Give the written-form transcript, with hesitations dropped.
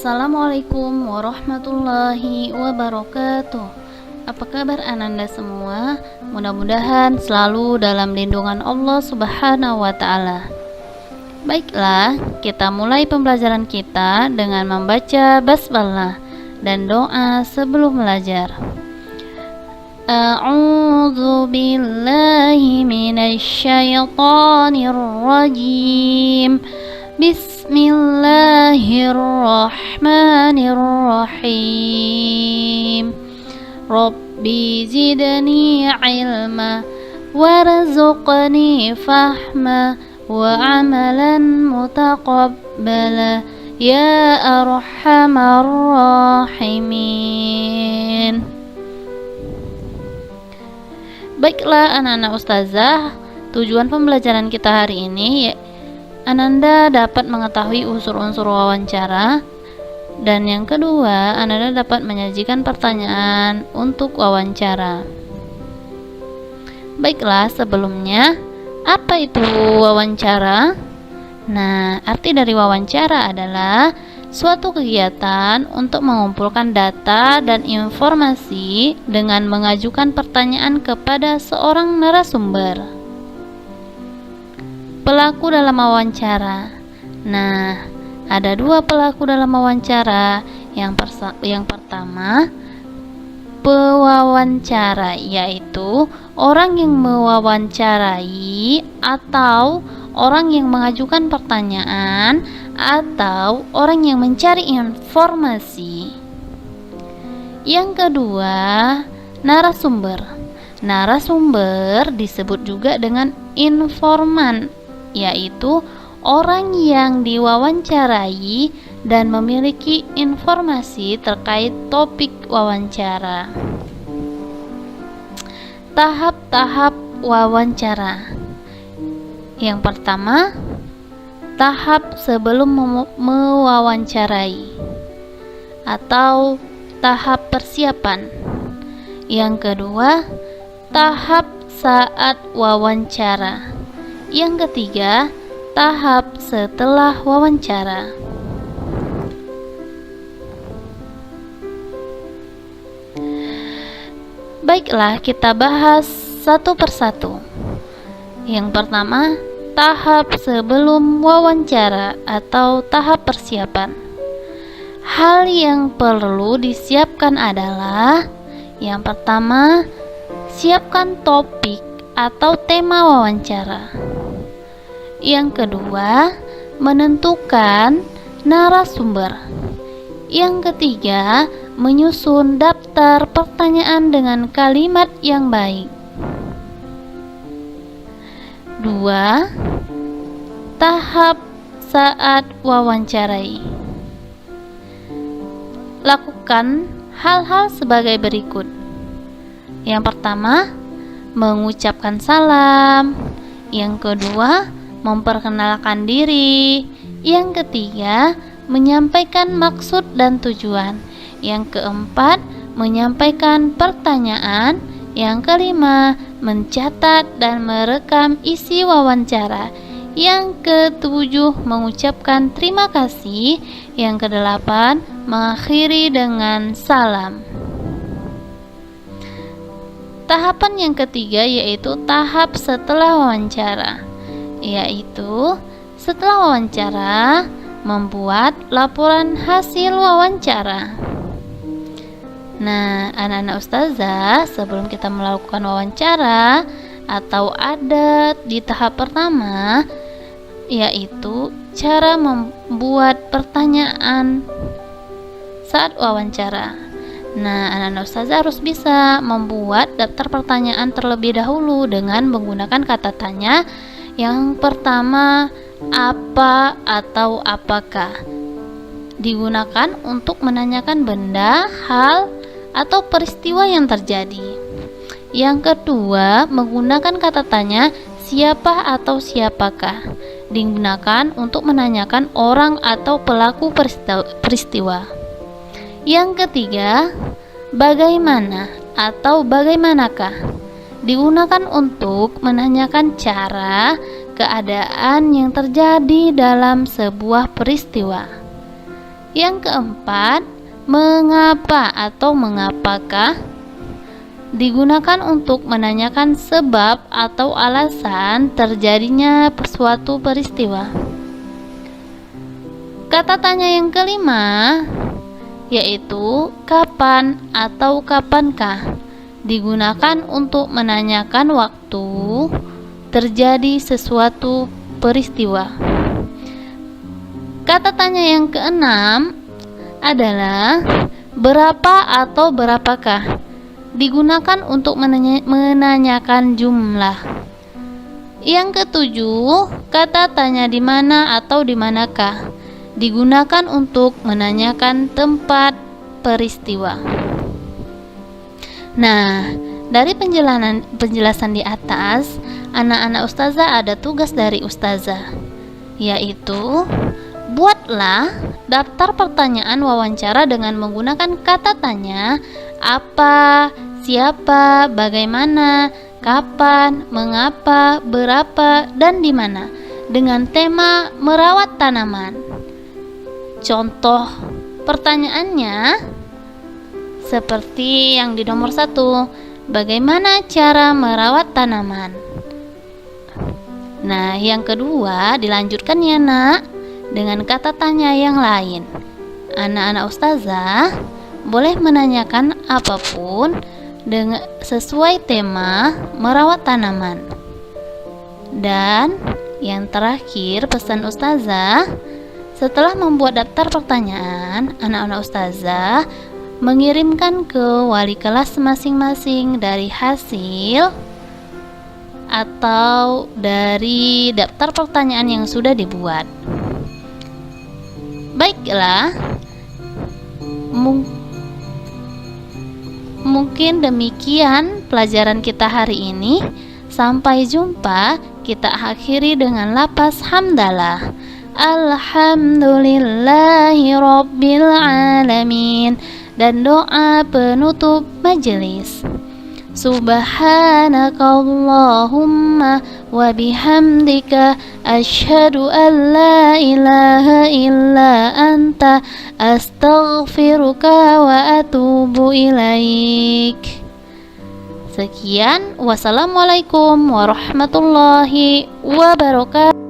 Assalamualaikum warahmatullahi wabarakatuh. Apa kabar ananda semua? Mudah-mudahan selalu dalam lindungan Allah Subhanahu wa ta'ala. Baiklah, kita mulai pembelajaran kita dengan membaca basmalah dan doa sebelum belajar. A'udzu billahi minasy syaithanir rajim. Bismillahirrahmanirrahim. Rabbi zidni ilma warzuqni fahma wa amalan mutaqabbala ya arhamar rahimin. Baiklah anak-anak ustazah, tujuan pembelajaran kita hari ini Ananda dapat mengetahui unsur-unsur wawancara, dan yang kedua, Ananda dapat menyajikan pertanyaan untuk wawancara. Baiklah, sebelumnya, apa itu wawancara? Nah, arti dari wawancara adalah suatu kegiatan untuk mengumpulkan data dan informasi dengan mengajukan pertanyaan kepada seorang narasumber. Pelaku dalam wawancara. Nah, ada dua pelaku dalam wawancara. Yang pertama, pewawancara, yaitu orang yang mewawancarai atau orang yang mengajukan pertanyaan atau orang yang mencari informasi. Yang kedua, narasumber. Narasumber disebut juga dengan informan, yaitu orang yang diwawancarai dan memiliki informasi terkait topik wawancara. Tahap-tahap wawancara. Yang pertama, tahap sebelum mewawancarai atau tahap persiapan. Yang kedua, tahap saat wawancara. Yang ketiga, tahap setelah wawancara. Baiklah, kita bahas satu persatu. Yang pertama, tahap sebelum wawancara atau tahap persiapan. Hal yang perlu disiapkan adalah yang pertama, siapkan topik atau tema wawancara. Yang kedua, menentukan narasumber. Yang ketiga, menyusun daftar pertanyaan dengan kalimat yang baik. 2. Tahap saat wawancarai. Lakukan hal-hal sebagai berikut. Yang pertama, mengucapkan salam. Yang kedua, memperkenalkan diri. Yang ketiga, menyampaikan maksud dan tujuan. Yang keempat, menyampaikan pertanyaan. Yang kelima, mencatat dan merekam isi wawancara. Yang ketujuh, mengucapkan terima kasih. Yang kedelapan, mengakhiri dengan salam. Tahapan yang ketiga yaitu tahap setelah wawancara, yaitu setelah wawancara membuat laporan hasil wawancara. Nah, anak-anak ustazah, sebelum kita melakukan wawancara atau adat di tahap pertama, yaitu cara membuat pertanyaan saat wawancara. Nah, anak-anak ustazah harus bisa membuat daftar pertanyaan terlebih dahulu dengan menggunakan kata tanya. Yang pertama, apa atau apakah, digunakan untuk menanyakan benda, hal, atau peristiwa yang terjadi. Yang kedua, menggunakan kata tanya siapa atau siapakah, digunakan untuk menanyakan orang atau pelaku peristiwa. Yang ketiga, bagaimana atau bagaimanakah, digunakan untuk menanyakan cara, keadaan yang terjadi dalam sebuah peristiwa. Yang keempat, mengapa atau mengapakah digunakan untuk menanyakan sebab atau alasan terjadinya suatu peristiwa. Kata tanya yang kelima yaitu kapan atau kapankah, digunakan untuk menanyakan waktu terjadi sesuatu peristiwa. Kata tanya yang keenam adalah berapa atau berapakah, digunakan untuk menanyakan jumlah. Yang ketujuh, kata tanya di mana atau di manakah, digunakan untuk menanyakan tempat peristiwa. Nah, dari penjelasan di atas, anak-anak ustazah ada tugas dari ustazah, yaitu buatlah daftar pertanyaan wawancara dengan menggunakan kata tanya apa, siapa, bagaimana, kapan, mengapa, berapa, dan di mana, dengan tema merawat tanaman. Contoh pertanyaannya seperti yang di nomor 1, bagaimana cara merawat tanaman? Nah, yang kedua dilanjutkan ya nak, dengan kata tanya yang lain. Anak-anak ustazah boleh menanyakan apapun dengan sesuai tema merawat tanaman. Dan yang terakhir, pesan ustazah, setelah membuat daftar pertanyaan, anak-anak ustazah mengirimkan ke wali kelas masing-masing dari hasil atau dari daftar pertanyaan yang sudah dibuat. Baiklah, mungkin demikian pelajaran kita hari ini. Sampai jumpa. Kita akhiri dengan lafaz hamdalah. Alhamdulillahi Rabbil Alamin, dan doa penutup majelis. Subhanakallahumma wa bihamdika asyhadu an la ilaha illa anta astaghfiruka wa atubu ilaik. Sekian, wassalamualaikum warahmatullahi wabarakatuh.